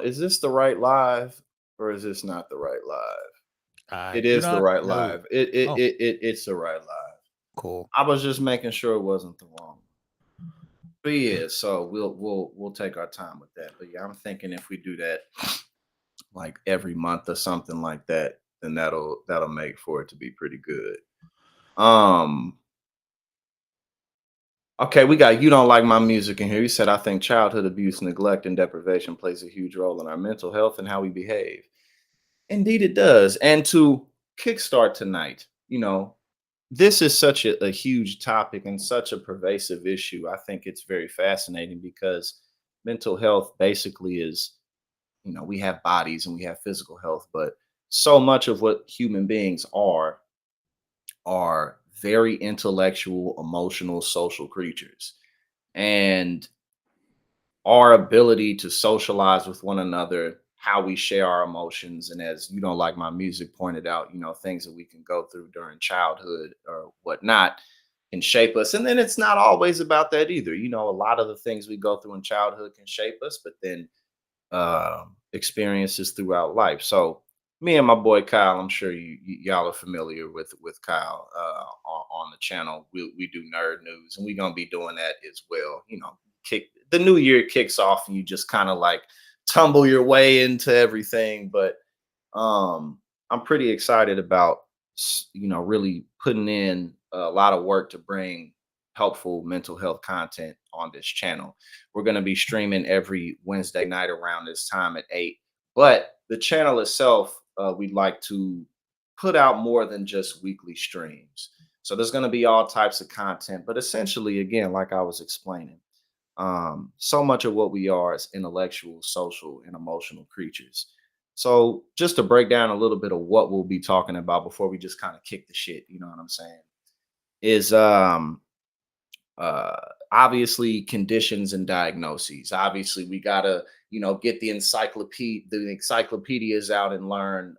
Is this the right live or is this not the right live? I It do is the not right know. live. Oh, It's the right live. cool. I was just making sure it wasn't the wrong. But yeah, so we'll take our time with that. But yeah, I'm thinking if we do that like every month or something like that, then that'll make for it to be pretty good. Um okay, we got you don't like my music in here. You said I think childhood abuse, neglect, and deprivation plays a huge role in our mental health and how we behave. Indeed, it does. And to kickstart tonight, this is such a huge topic and such a pervasive issue. I think it's very fascinating because mental health basically is, we have bodies and we have physical health, but so much of what human beings are very intellectual, emotional, social creatures. And our ability to socialize with one another, how we share our emotions, and as you don't like my music pointed out, things that we can go through during childhood or whatnot can shape us. And then it's not always about that either. A lot of the things we go through in childhood can shape us, but then experiences throughout life. So me and my boy Kyle, I'm sure y'all are familiar with Kyle on the channel. We do nerd news, and we're gonna be doing that as well. Kick the new year kicks off, and you just kind of like tumble your way into everything. But I'm pretty excited about really putting in a lot of work to bring helpful mental health content on this channel. We're going to be streaming every Wednesday night around this time at 8. But the channel itself, we'd like to put out more than just weekly streams. So there's going to be all types of content, but essentially, again, like I was explaining, so much of what we are is intellectual, social, and emotional creatures. So just to break down a little bit of what we'll be talking about before we just kind of kick the shit, you know what I'm saying? Is uh obviously conditions and diagnoses. Obviously we gotta get the encyclopedias out and learn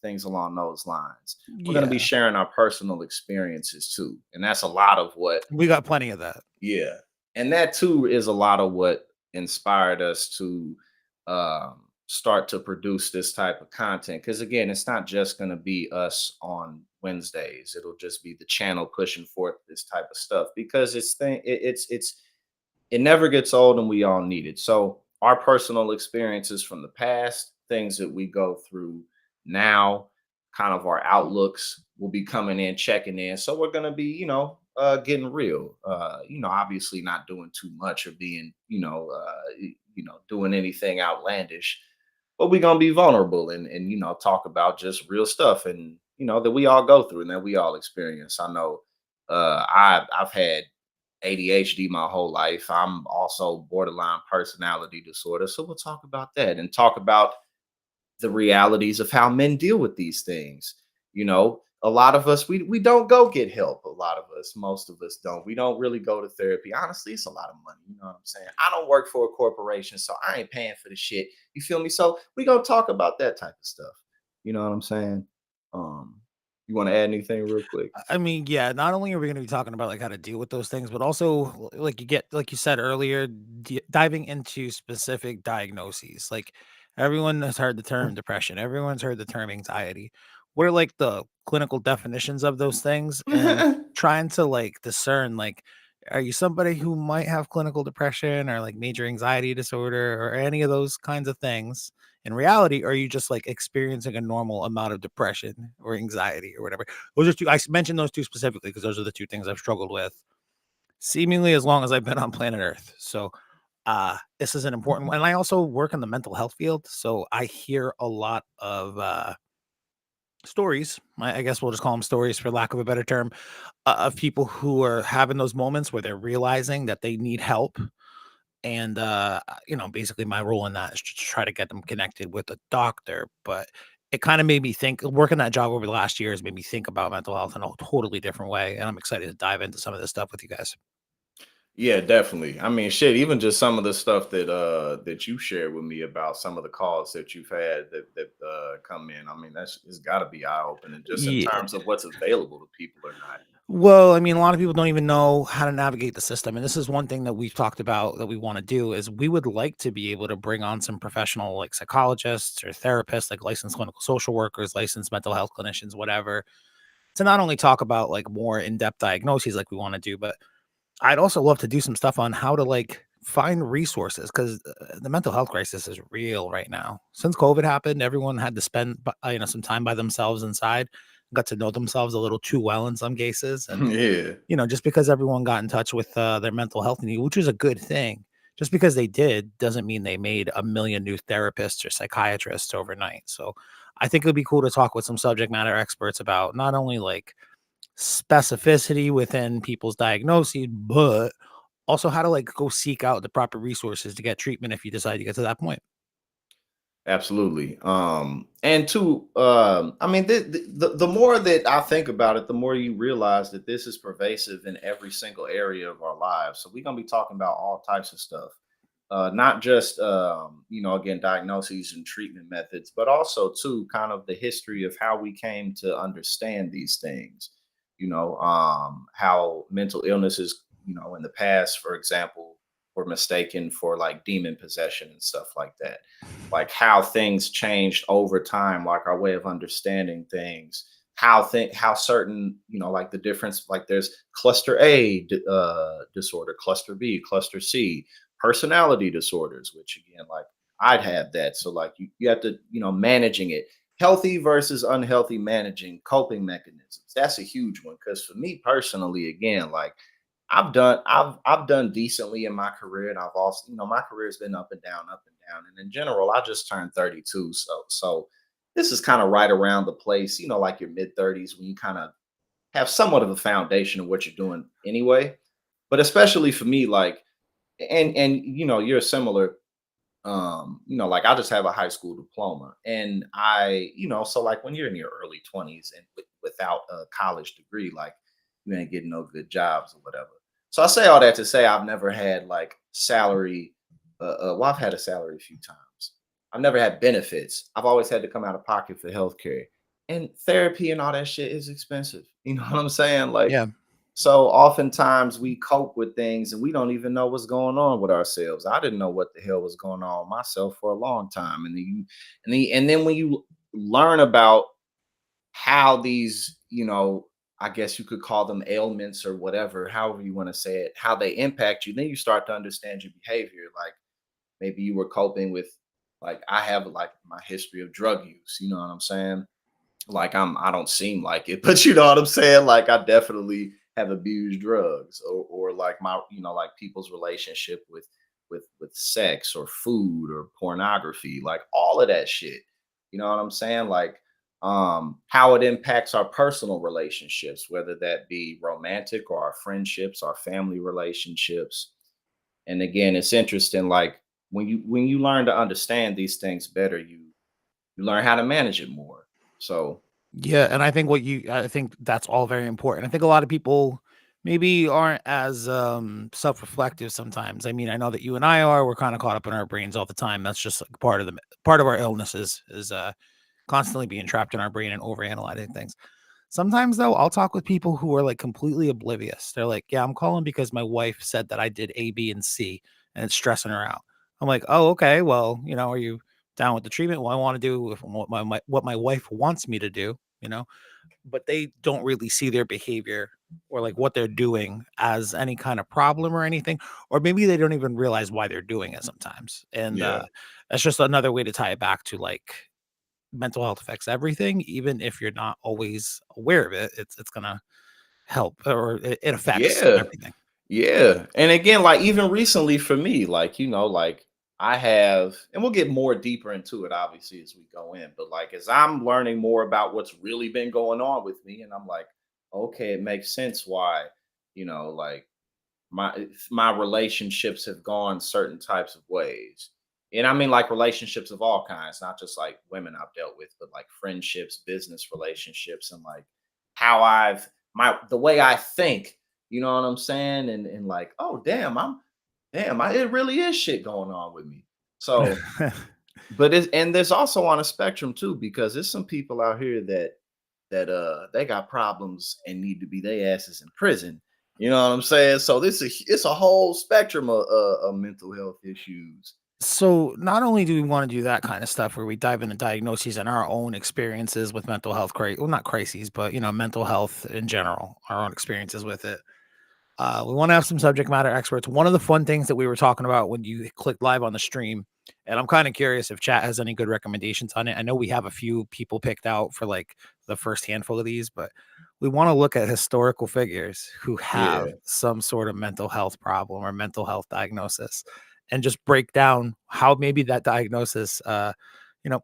things along those lines. We're going to be Yeah, sharing our personal experiences too, and that's a lot of what. we got plenty of that. Yeah, and that too is a lot of what inspired us to start to produce this type of content. Because again, it's not just going to be us on Wednesdays. It'll just be the channel pushing forth this type of stuff because it never gets old, and we all need it. So our personal experiences from the past, things that we go through now, kind of our outlooks will be coming in, checking in. So we're gonna be, getting real. Obviously not doing too much or being, doing anything outlandish, but we're gonna be vulnerable and talk about just real stuff and that we all go through and that we all experience. I know I've had ADHD my whole life. I'm also borderline personality disorder. So we'll talk about that and talk about the realities of how men deal with these things. A lot of us we don't go get help. A lot of us, most of us don't. We don't really go to therapy. Honestly, it's a lot of money. You know what I'm saying? I don't work for a corporation, so I ain't paying for the shit. You feel me? So we gonna talk about that type of stuff. You know what I'm saying? Um, you want to add anything real quick? I mean, yeah, not only are we going to be talking about like how to deal with those things, but also like you said earlier, diving into specific diagnoses. Like everyone has heard the term depression, everyone's heard the term anxiety. What are like the clinical definitions of those things and trying to like discern like are you somebody who might have clinical depression or like major anxiety disorder or any of those kinds of things? In reality, are you just like experiencing a normal amount of depression or anxiety or whatever? Those are 2 mentioned those 2 specifically because those are the 2 things I've struggled with seemingly as long as I've been on planet Earth. So, this is an important one, and I also work in the mental health field, so I hear a lot of, stories, I guess we'll just call them stories for lack of a better term, of people who are having those moments where they're realizing that they need help, and, basically my role in that is to try to get them connected with a doctor, but it kinda made me think working that job over the last year has made me think about mental health in a totally different way, and I'm excited to dive into some of this stuff with you guys. Yeah, definitely. I mean, shit, even just some of the stuff that you shared with me about some of the calls that you've had that come in. I mean, it's got to be eye opening just in Yeah. terms of what's available to people or not. Well, I mean, a lot of people don't even know how to navigate the system, and this is one thing that we've talked about that we wanna do is we would like to be able to bring on some professional, like, psychologists or therapists, like licensed clinical social workers, licensed mental health clinicians, whatever, to not only talk about, like, more in-depth diagnoses like we wanna do, but I'd also love to do some stuff on how to, like, find resources 'cause, the mental health crisis is real right now. Since COVID happened, everyone had to spend some time by themselves inside, got to know themselves a little too well in some cases, and Yeah. just because everyone got in touch with, their mental health need, which is a good thing, just because they did doesn't mean they made a million new therapists or psychiatrists overnight. So, I think it would be cool to talk with some subject matter experts about not only, like, specificity within people's diagnoses, but also how to, like, go seek out the proper resources to get treatment if you decide to get to that point. Absolutely. And two, I mean, the more that I think about it, the more you realize that this is pervasive in every single area of our lives. So we're gonna be talking about all types of stuff, not just again, diagnoses and treatment methods, but also too, kind of the history of how we came to understand these things. How mental illnesses, in the past, for example, were mistaken for like demon possession and stuff like that, like how things changed over time, like our way of understanding things, how certain, like the difference, like there's cluster disorder, cluster B, cluster C, personality disorders, which again, like I'd have that. So like you have to, managing it, healthy versus unhealthy, managing coping mechanisms. That's a huge one. Cause for me personally, again, like I've done decently in my career, and I've also, my career's been up and down, up and down. And in general, I just turned 32. So this is kind of right around the place, like your mid 30s, when you kind of have somewhat of a foundation of what you're doing anyway. But especially for me, like, and you're similar, like I just have a high school diploma. And so like when you're in your early 20s and without a college degree, like you ain't getting no good jobs or whatever. So I say all that to say I've never had like salary. Well, I've had a salary a few times. I've never had benefits. I've always had to come out of pocket for healthcare, and therapy and all that shit is expensive. You know what I'm saying? Like, Yeah. so oftentimes we cope with things and we don't even know what's going on with ourselves. I didn't know what the hell was going on with myself for a long time. And then when you learn about how these, I guess you could call them ailments or whatever, however you want to say it, how they impact you, then you start to understand your behavior. Like maybe you were coping with, like I have like my history of drug use, you know what I'm saying? Like I don't seem like it, but you know what I'm saying? Like I definitely have abused drugs, or like my, like people's relationship with sex or food or pornography, like all of that shit. You know what I'm saying? Like how it impacts our personal relationships, whether that be romantic or our friendships, our family relationships. And again, it's interesting, like when you learn to understand these things better, you learn how to manage it more. So Yeah, and I think that's all very important. I think a lot of people maybe aren't as self-reflective sometimes. I mean, I know that you and I are, we're kind of caught up in our brains all the time. That's just like part of our illnesses is constantly being trapped in our brain and overanalyzing things. Sometimes though, I'll talk with people who are like completely oblivious. They're like, "Yeah, I'm calling because my wife said that I did A, B, and C, and it's stressing her out." I'm like, "Oh, okay. Well, are you down with the treatment? Well, I want to do with what my wife wants me to do." You know, but they don't really see their behavior or like what they're doing as any kind of problem or anything, or maybe they don't even realize why they're doing it sometimes. And yeah. that's just another way to tie it back to like mental health affects everything, even if you're not always aware of it. It's gonna help, or it affects Yeah. everything. Yeah. And again, like even recently for me, like, like I have, and we'll get more deeper into it obviously as we go in, but like as I'm learning more about what's really been going on with me, and I'm like, okay, it makes sense why, like my relationships have gone certain types of ways. And I mean like relationships of all kinds, not just like women I've dealt with, but like friendships, business relationships, and like how I've my the way I think, you know what I'm saying? And like, oh it really is shit going on with me. So, but there's also on a spectrum too, because there's some people out here that that they got problems and need to be their asses in prison. You know what I'm saying? So it's a whole spectrum of mental health issues. So not only do we want to do that kind of stuff where we dive into diagnoses and our own experiences with mental health well, not crises, but mental health in general, our own experiences with it. We want to have some subject matter experts. One of the fun things that we were talking about when you clicked live on the stream, and I'm kind of curious if chat has any good recommendations on it. I know we have a few people picked out for like the first handful of these, but we want to look at historical figures who have Yeah, some sort of mental health problem or mental health diagnosis and just break down how maybe that diagnosis,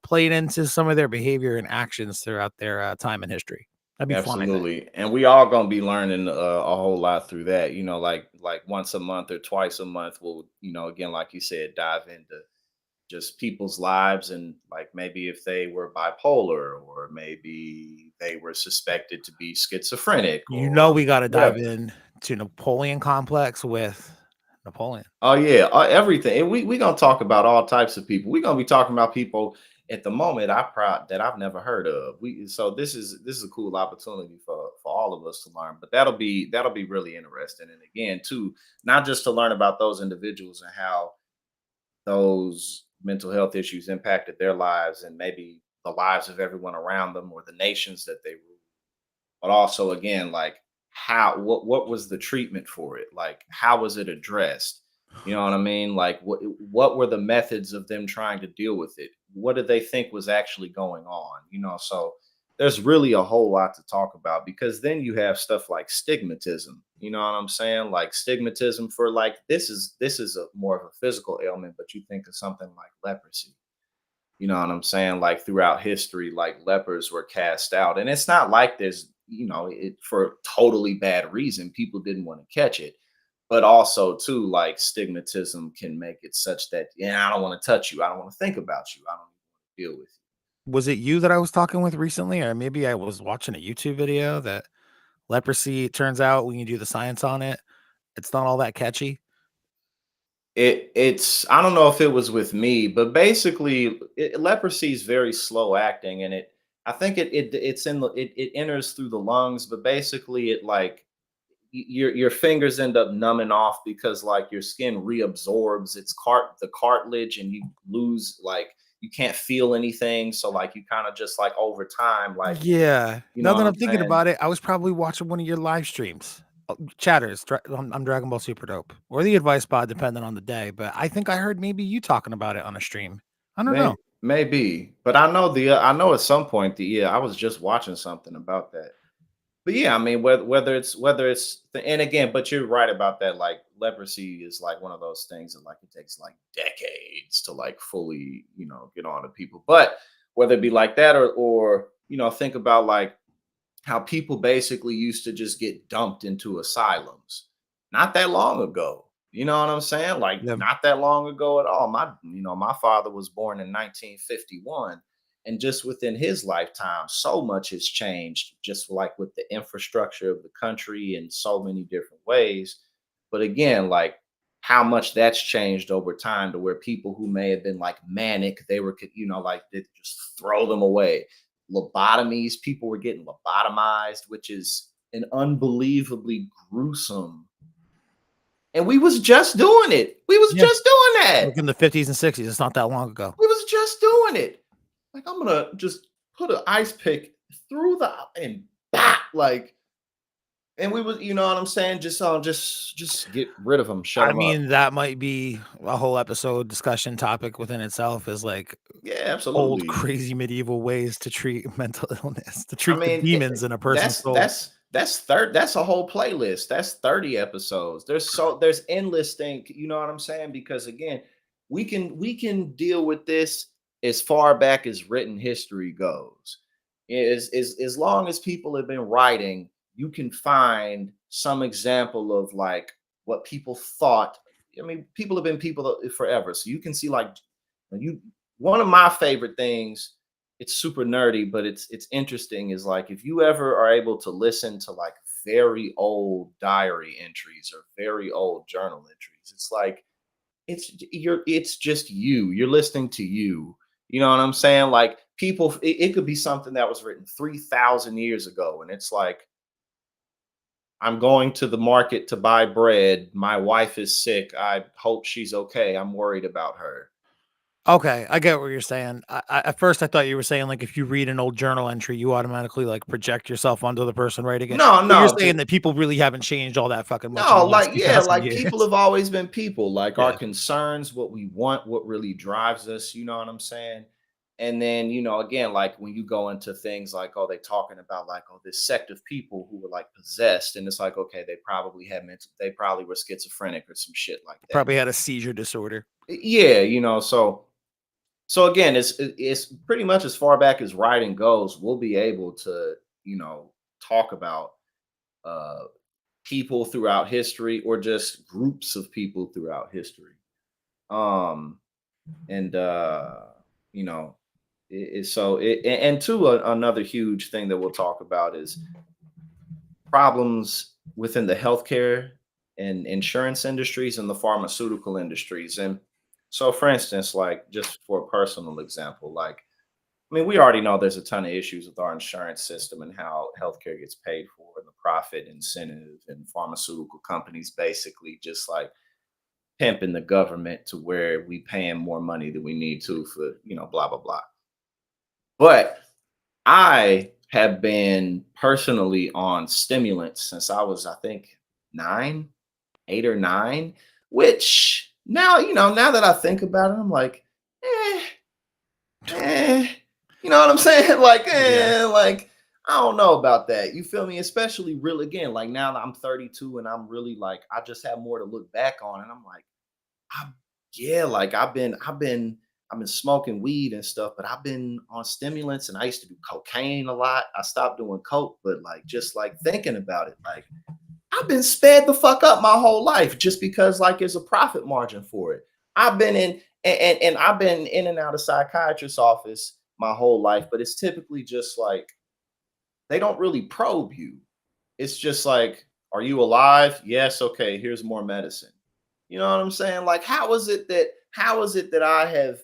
played into some of their behavior and actions throughout their time in history. That'd be fun, I think. absolutely. And we all gonna be learning a whole lot through that. Like once a month or twice a month, we'll again, like you said, dive into just people's lives and like maybe if they were bipolar or maybe they were suspected to be schizophrenic or We gotta dive whatever. in to Napoleon complex with Napoleon. Oh yeah, everything. And we gonna talk about all types of people. We're gonna be talking about people at the moment I proud that I've never heard of. This is a cool opportunity for all of us to learn. But that'll be really interesting. And again, too, not just to learn about those individuals and how those mental health issues impacted their lives and maybe the lives of everyone around them or the nations that they rule, but also again like what was the treatment for it, like how was it addressed, you know what I mean, like what were the methods of them trying to deal with it, what did they think was actually going on, so there's really a whole lot to talk about because then you have stuff like stigmatism, you know what I'm saying, like stigmatism for like this is a more of a physical ailment, but you think of something like leprosy, you know what I'm saying? Like throughout history, like lepers were cast out. And it's not like there's, it for totally bad reason. People didn't want to catch it. But also, too, like stigmatism can make it such that, yeah, I don't want to touch you. I don't want to think about you. I don't even want to deal with Was it you that I was talking with recently? Or maybe I was watching a YouTube video that leprosy, it turns out when you do the science on it, it's not all that catchy. you. I don't know if it was with me, but basically, leprosy is very slow acting. And I think it enters through the lungs, but basically, it like, your fingers end up numbing off because like your skin reabsorbs the cartilage and you lose like you can't feel anything, so like you kind of just like over time like Yeah. you know Now what that I'm I'm thinking saying. about it, I was probably watching one of your live streams. Chatters, I'm Dragon Ball Super Dope, or the Advice Pod, depending on the day. But I think I heard maybe you talking about it on a stream. I don't know. Maybe, but I know at some point I was just watching something about that. But yeah, I mean, and again, but you're right about that. Like leprosy is like one of those things that like it takes like decades to like fully, get on to people. But whether it be like that or think about like how people basically used to just get dumped into asylums not that long ago. You know what I'm saying? Like Yeah. not that long ago at all. My father was born in 1951, and just within his lifetime so much has changed, just like with the infrastructure of the country in so many different ways. But again, like how much that's changed over time to where people who may have been like manic, they were like they just throw them away. Lobotomies, people were getting lobotomized, which is an unbelievably gruesome. And we was just doing it. We was Yeah. just doing Like that. in the 50s and 60s. It's not that long ago. We was just doing it. Like I'm gonna just put an ice pick through the and bop, like, and we was, you know what I'm saying? Just get rid of them, shut I them up. mean, that might be a whole episode discussion topic within itself is like Yeah, old absolutely. crazy medieval ways to treat mental illness, to I treat the mean, demons in a person's that's soul. that's a whole playlist. That's 30 episodes. There's endless thing, you know what I'm saying? Because again, we can deal with this as far back as written history goes. As long as people have been writing, you can find some example of like what people thought. I mean, people have been people forever. So you can see like you one of my favorite things, it's super nerdy, but it's interesting, is like if you ever are able to listen to like very old diary entries or very old journal entries, it's like it's just you're listening to you. You know what I'm saying? Like people, it could be something that was written 3,000 years ago, and it's like, I'm going to the market to buy bread. My wife is sick. I hope she's okay. I'm worried about her. Okay, I get what you're saying. At first, I thought you were saying, like, if you read an old journal entry, you automatically, like, project yourself onto the person writing it. No, But you're no, saying that people really haven't changed all that fucking much in no, the last like, yeah, 2,000 like people years. have always been people, like our Yeah, concerns, what we want, what really drives us, you know what I'm saying? And then, again, like when you go into things like, oh, they talking about like, oh, this sect of people who were like possessed. And it's like, okay, they probably had mental, they probably were schizophrenic or some shit like that. probably had a seizure disorder. Yeah, so again, it's pretty much as far back as writing goes, we'll be able to, talk about uh people throughout history or just groups of people throughout history. Um and you know, and two, another huge thing that we'll talk about is problems within the healthcare and insurance industries and the pharmaceutical industries. And so for instance, like just for a personal example, like I mean, we already know there's a ton of issues with our insurance system and how healthcare gets paid for, and the profit incentive, and pharmaceutical companies basically just like pimping the government to where we paying more money than we need to for, blah, blah, blah. But I have been personally on stimulants since I was, I think, 9, 8 or 9, which now, now that I think about it, I'm like, eh, Eh, you know what I'm saying? Yeah. Like I don't know about that. You feel me? Especially real again, like now that I'm 32 and I'm really like I just have more to look back on, and I'm like, I yeah, like I've been smoking weed and stuff, but I've been on stimulants and I used to do cocaine a lot. I stopped doing coke, but like just like thinking about it, like I've been sped the fuck up my whole life just because like there's a profit margin for it. I've been in and I've been in and out of psychiatrist's office my whole life, but it's typically just like they don't really probe you. It's just like, are you alive? Yes, okay, here's more medicine. You know what I'm saying? Like, how is it that I have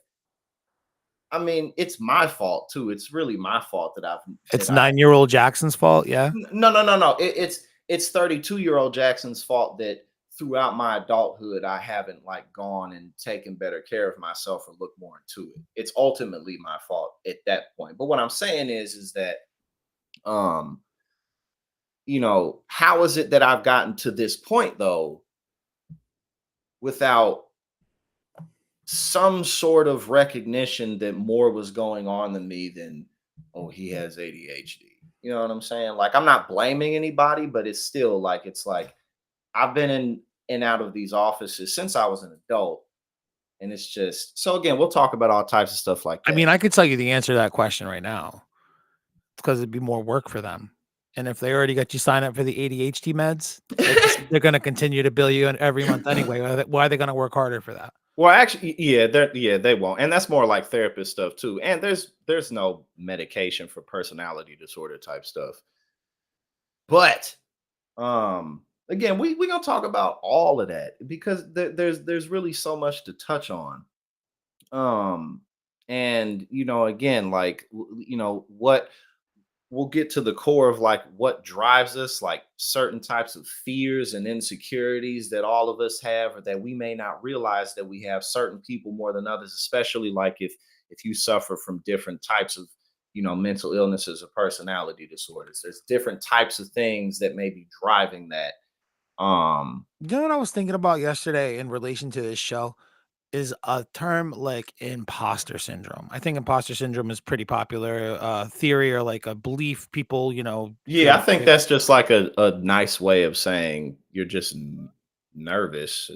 I mean, it's my fault too. It's really my fault that I've that It's I 9-year-old Jackson's fault, yeah? No, no, no, no. It's 32-year-old Jackson's fault that throughout my adulthood I haven't like gone and taken better care of myself or looked more into it. It's ultimately my fault at that point. But what I'm saying is that um, how is it that I've gotten to this point though without some sort of recognition that more was going on than me than, oh, he has ADHD. You know what I'm saying? Like I'm not blaming anybody, but it's still like it's like I've been in and out of these offices since I was an adult. And it's just so again, we'll talk about all types of stuff like I that. mean, I could tell you the answer to that question right now. Because 'cause it'd be more work for them. And if they already got you signed up for the ADHD meds, they're gonna continue to bill you every month anyway. Why are they gonna work harder for that? Well, actually, yeah, they won't. And that's more like therapist stuff too. And there's no medication for personality disorder type stuff. But again, we gonna talk about all of that because there's really so much to touch on. Um and again, like what we'll get to the core of like what drives us, like certain types of fears and insecurities that all of us have or that we may not realize that we have. Certain people more than others, especially like if you suffer from different types of mental illnesses or personality disorders. There's different types of things that may be driving that. um You know what I was thinking about yesterday in relation to this show is a term like imposter syndrome. I think imposter syndrome is pretty popular theory or like a belief people, feel yeah, I like think that's just like a nice way of saying you're just nervous,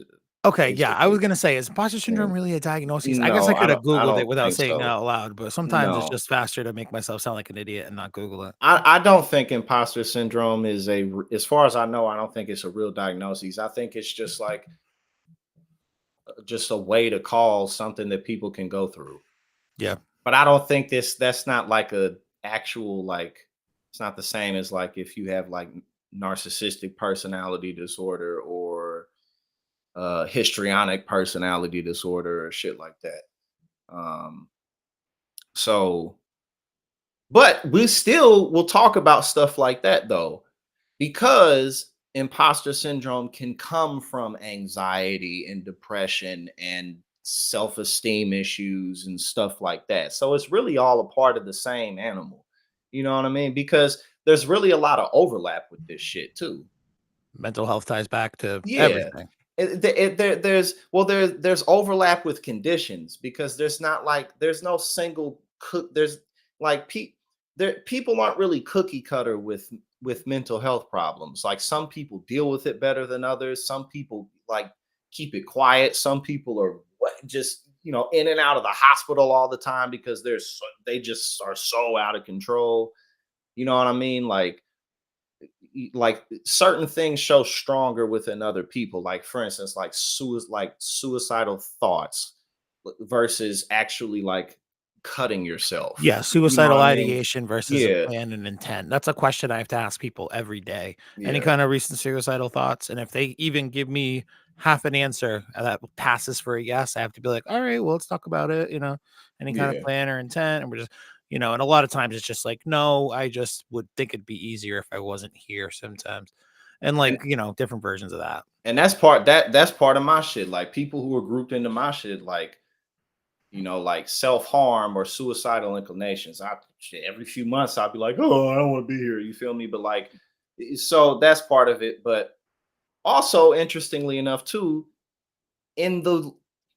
okay, yeah, I was basically. gonna say, is imposter And syndrome really a diagnosis? I guess no, I I could have don't I Googled it don't without think saying it so. out loud, but sometimes it's No. just faster to make myself sound like an idiot and not Google it. I don't think imposter syndrome is as far as I know, I don't think it's a real diagnosis. I think it's just a way to call something that people can go through. Yeah. But I don't think that's not like a actual like it's not the same as like if you have like narcissistic personality disorder or histrionic personality disorder or shit like that. Um so But we still will talk about stuff like that though, because imposter syndrome can come from anxiety and depression and self-esteem issues and stuff like that. So it's really all a part of the same animal. You know what I mean? Because there's really a lot of overlap with this shit too. Mental health ties back to Yeah. everything. There's overlap with conditions because there's no single cook there's like people aren't really cookie cutter with mental health problems. Like some people deal with it better than others. Some people like keep it quiet. Some people are just in and out of the hospital all the time because they just are so out of control. You know what I mean? Like certain things show stronger within other people, like for instance like suicidal thoughts versus actually like cutting yourself, Yeah, you know what suicidal I mean? ideation versus a Yeah, plan and intent. That's a question I have to ask people every day. Any yeah, kind of recent suicidal thoughts? And if they even give me half an answer that passes for a yes, I have to be like, all right, well, let's talk about it. Any kind of yeah. plan or intent. And we're just, and a lot of times it's just like, no, I just would think it'd be easier if I wasn't here sometimes. And like, and different versions of that. that's part of my shit, like people who are grouped into my shit, like like self-harm or suicidal inclinations. Every few months I'll be like, oh, I don't want to be here, you feel me? But like, so that's part of it. But also, interestingly enough, too, in the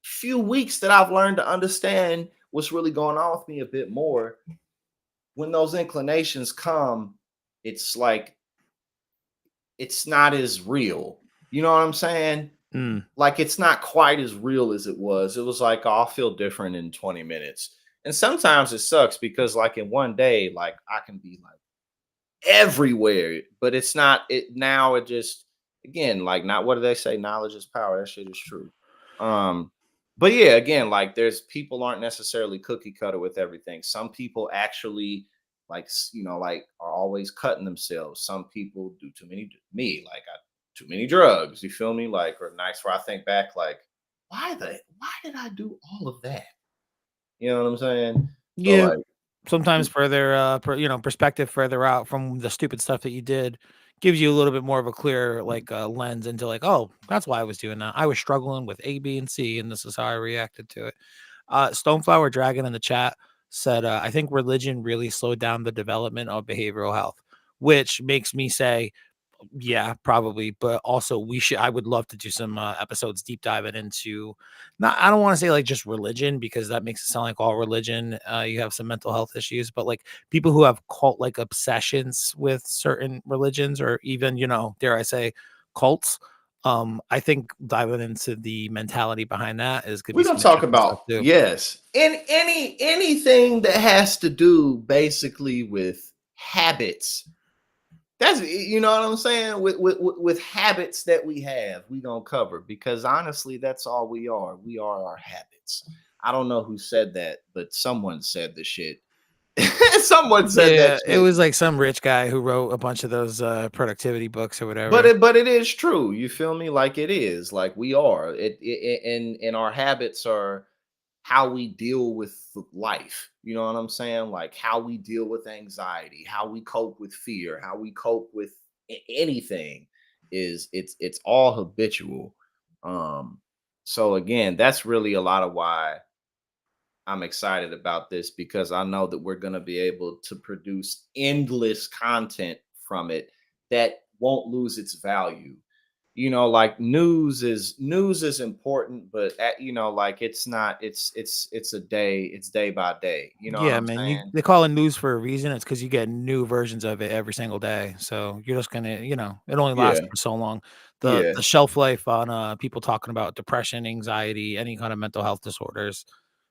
few weeks that I've learned to understand what's really going on with me a bit more, when those inclinations come, it's like it's not as real. You know what I'm saying? Mm. Like it's not quite as real as it was. It was like, oh, I'll feel different in 20 minutes. And sometimes it sucks because like in one day, like I can be like everywhere, but it's not it now. It just again, like not what do they say? Knowledge is power. That shit is true. Um, but yeah, again, like there's people aren't necessarily cookie cutter with everything. Some people actually like like are always cutting themselves. Some people do too many me, like too many drugs. You feel me? Like or nights where I think back, like, why did I do all of that? You know what I'm saying? So Yeah. like Sometimes further, perspective further out from the stupid stuff that you did gives you a little bit more of a clear, like, lens into like, "Oh, that's why I was doing that. I was struggling with A, B, and C, and this is how I reacted to it." Stoneflower Dragon in the chat said, "I think religion really slowed down the development of behavioral health," which makes me say, yeah, probably, but also I would love to do some, episodes deep diving into not I don't wanna say, like, just religion because that makes it sound like all religion, you have some mental health issues, but, like, people who have cult-like obsessions with certain religions or even, dare I say, cults, I think diving into the mentality behind that is could be we're some gonna talk interesting stuff about too. yes, in anything that has to do basically with habits. That's you know what I'm saying with habits that we have, we gonna cover because honestly, that's all we are. We are our habits. I don't know who said that, but someone said the shit. Someone said that Yeah, it shit. was, like, some rich guy who wrote a bunch of those, productivity books or But whatever. it is true. You feel me? Like it is. Like we are. And our habits are how we deal with life. You know what I'm saying? Like how we deal with anxiety, how we cope with fear, how we cope with anything is it's all habitual. Um so again, that's really a lot of why I'm excited about this because I know that we're going to be able to produce endless content from it that won't lose its value. Like news is important, but like it's not. It's a day. It's day by day. You know what Yeah, I'm man, saying? they call it news for a reason. It's because you get new versions of it every single day. So you're just gonna, it only lasts Yeah, for so long. The yeah. the shelf life on people talking about depression, anxiety, any kind of mental health disorders,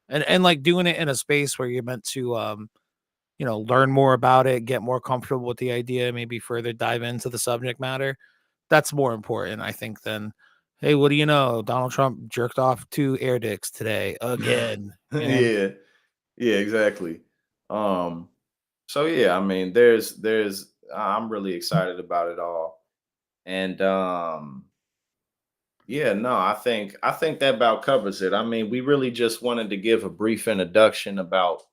and like doing it in a space where you're meant to learn more about it, get more comfortable with the idea, maybe further dive into the subject matter. That's more important, I think, than hey, what do you know? Donald Trump jerked off 2 air dicks today again. Yeah, yeah, exactly. Um, so yeah, I mean, I'm really excited about it all. And yeah, no, I think that about covers it. I mean, we really just wanted to give a brief introduction about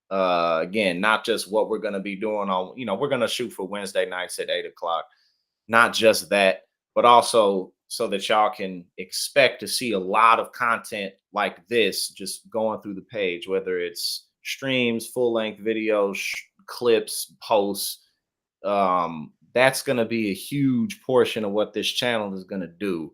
Again, not just what we're going to be doing on, we're going to shoot for Wednesday nights at 8 o'clock. Not just that, but also so that y'all can expect to see a lot of content like this just going through the page, whether it's streams, full length videos, clips, posts. That's going to be a huge portion of what this channel is going to do.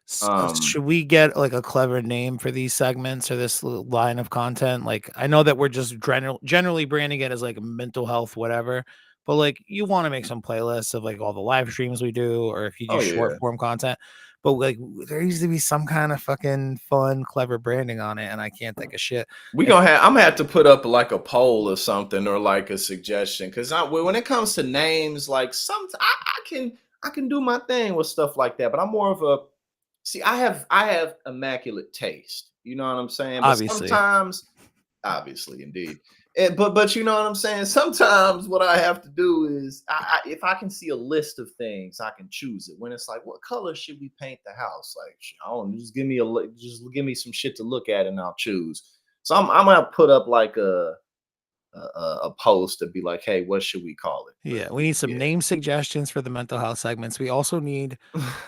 Should we get like a clever name for these segments or this line of content? Like, I know that we're just generally branding it as like mental health, whatever. But like, you want to make some playlists of like all the live streams we do, or if you do Oh short yeah. form content. But like, there needs to be some kind of fucking fun, clever branding on it, and I can't think of shit. And I'm gonna have to put up like a poll or something, or like a suggestion, because when it comes to names, like I can do my thing with stuff like that, but I'm more of a see. I have immaculate taste. You know what I'm saying? But obviously, sometimes, obviously, indeed. But you know what I'm saying. Sometimes what I have to do is, if I can see a list of things, I can choose it. When it's like, what color should we paint the house? Like, I don't know, just give me some shit to look at, and I'll choose. So I'm gonna put up like a post to be like, hey, what should we call it? But yeah, we need some yeah. name suggestions for the mental health segments. We also need,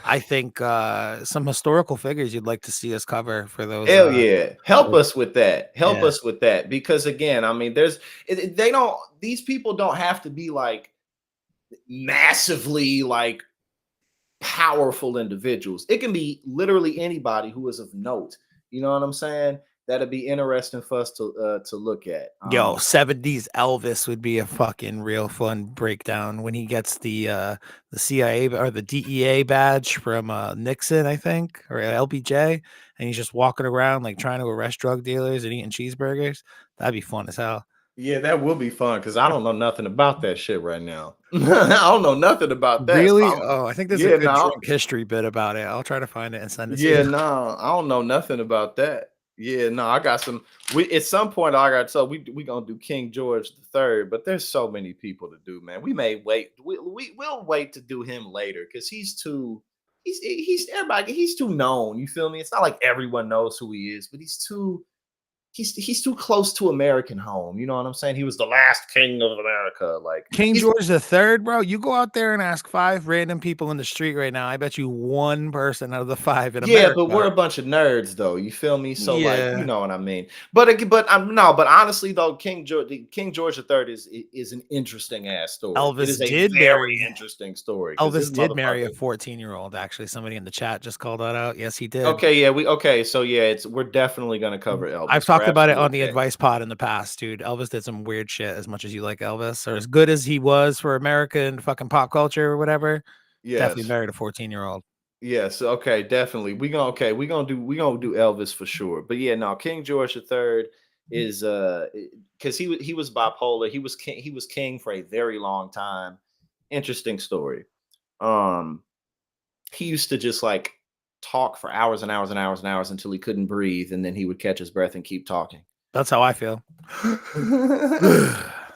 I think, some historical figures you'd like to see us cover for those. Hell yeah. Help Those- us with that. Help yeah, us with that. Because again, I mean, these people don't have to be like massively like powerful individuals. It can be literally anybody who is of note. You know what I'm saying? That'd be interesting for us to look at. yo, 70s Elvis would be a fucking real fun breakdown when he gets the CIA or the DEA badge from Nixon, I think, or LBJ, and he's just walking around like trying to arrest drug dealers and eating cheeseburgers. That'd be fun as hell. Yeah, that will be fun because I don't know nothing about that shit right now. I don't know nothing about that. So Really? Oh, I think there's a yeah, good no, drunk history bit about it. I'll try to find it and send it to yeah, you. no, I don't know nothing about that. Yeah, no, I got some. We at some point I got so we gonna do King George the Third, but there's so many people to do, man. We may wait. We'll wait to do him later because he's everybody. He's too known. You feel me? It's not like everyone knows who he is, but he's too close to American home. You know what I'm saying? He was the last king of America. Like King he's George the Third, bro. You go out there and ask 5 random people in the street right now. I bet you one person out of the 5 in yeah, but America. we're a bunch of nerds though. You feel me? So like, you Yeah. know what I mean? But I'm no, but honestly though, King George the Third is an interesting ass story. It Elvis is a did very marry interesting story because this Elvis did marry a motherfucker. 14-year-old, actually. Somebody in the chat just called that out. Yes, he did. Okay, yeah, so yeah, we're definitely gonna cover I've Elvis. We're talked about it absolutely on the okay. advice pod in the past, dude. Elvis did some weird shit as much as you like Elvis, or as good as he was for American fucking pop culture or whatever. Definitely Yes. married a 14-year-old. Yes, okay, definitely. We gonna do Elvis for sure. But yeah, no, King George the Third is because he was bipolar. He was king for a very long time. Interesting story. Um, he used to just like talk for hours and hours and hours and hours until he couldn't breathe, and then he would catch his breath and keep talking. That's how I feel.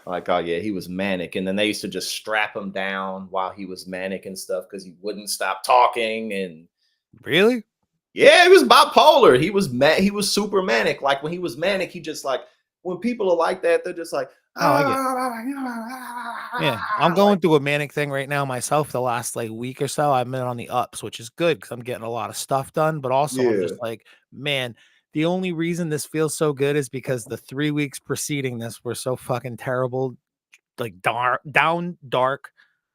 Like, oh yeah, he was manic, and then they used to just strap him down while he was manic and stuff because he wouldn't stop talking. And Really? yeah, he was bipolar. He was mad. He was super manic. Like when he was manic, he just like when people are like that, they're just like, Oh, I get. Yeah, I'm like going through a manic thing right now myself. The last like week or so, I've been on the ups, which is good because I'm getting a lot of stuff done. But also, I'm just yeah, like, man, the only reason this feels so good is because the 3 weeks preceding this were so fucking terrible, like dark,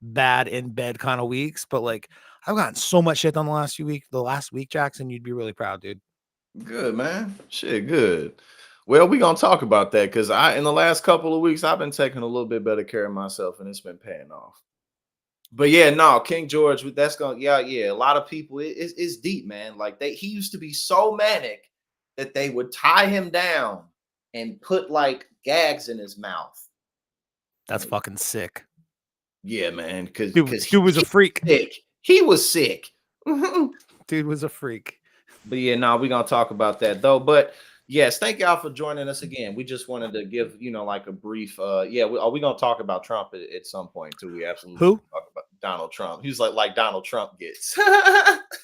bad in bed kind of weeks. But like, I've gotten so much shit done the last few weeks. The last week, Jackson, you'd be really proud, dude. good man, shit, good. Well, we gonna talk about that because I in the last couple of weeks I've been taking a little bit better care of myself, and it's been paying off. But yeah, no, King George, that's gonna yeah. A lot of people, it's deep, man. Like he used to be so manic that they would tie him down and put like gags in his mouth. That's Like, fucking sick. yeah, man, because Dude was a freak. sick. He was sick. Dude was a freak. But yeah, no, we're gonna talk about that though. But yes, thank y'all for joining us again. We just wanted to give like a brief yeah, are we gonna talk about Trump at some point too? We absolutely Who? talk about Donald Trump. He's like Donald Trump gets.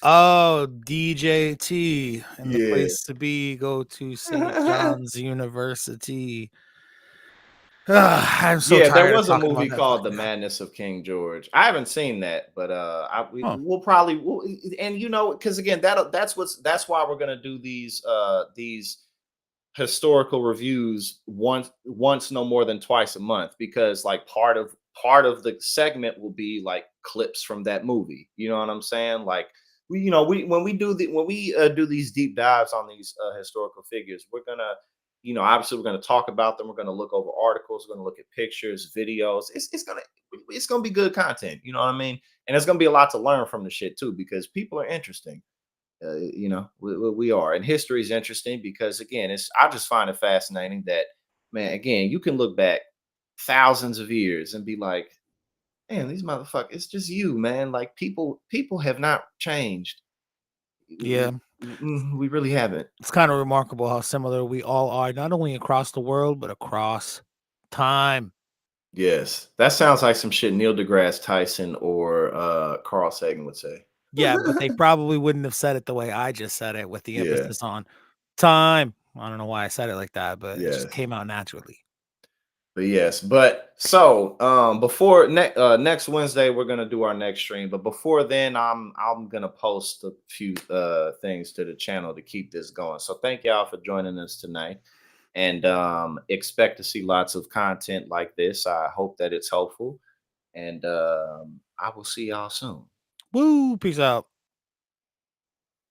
Oh, DJT and the Yeah. place to be. Go to St. John's University. I'm so Yeah, there tired of was a talking about movie that called The fucking guy. Madness of King George. I haven't seen that, but Oh, we'll probably and because again that's why we're gonna do these historical reviews once no more than twice a month, because like part of the segment will be like clips from that movie, you know what I'm saying? Like we when we do these deep dives on these historical figures, we're gonna obviously we're going to talk about them, we're going to look over articles, we're going to look at pictures, videos. It's going to be good content, you know what I mean? And there's going to be a lot to learn from the shit too, because people are interesting. We are, and history is interesting because again, it's I just find it fascinating that, man, again, you can look back thousands of years and be like, man, these motherfuckers, it's just you, man. Like people have not changed. yeah. We really haven't. It's kind of remarkable how similar we all are, not only across the world, but across time. Yes, that sounds like some shit Neil deGrasse Tyson or Carl Sagan would say. Yeah, but they probably wouldn't have said it the way I just said it with the Yeah, emphasis on time. I don't know why I said it like that, but it just yes. came out naturally. But yes, but so before next Wednesday we're gonna do our next stream. But before then, I'm gonna post a few things to the channel to keep this going. So thank y'all for joining us tonight, and expect to see lots of content like this. I hope that it's helpful, and I will see y'all soon. Woo! Peace out.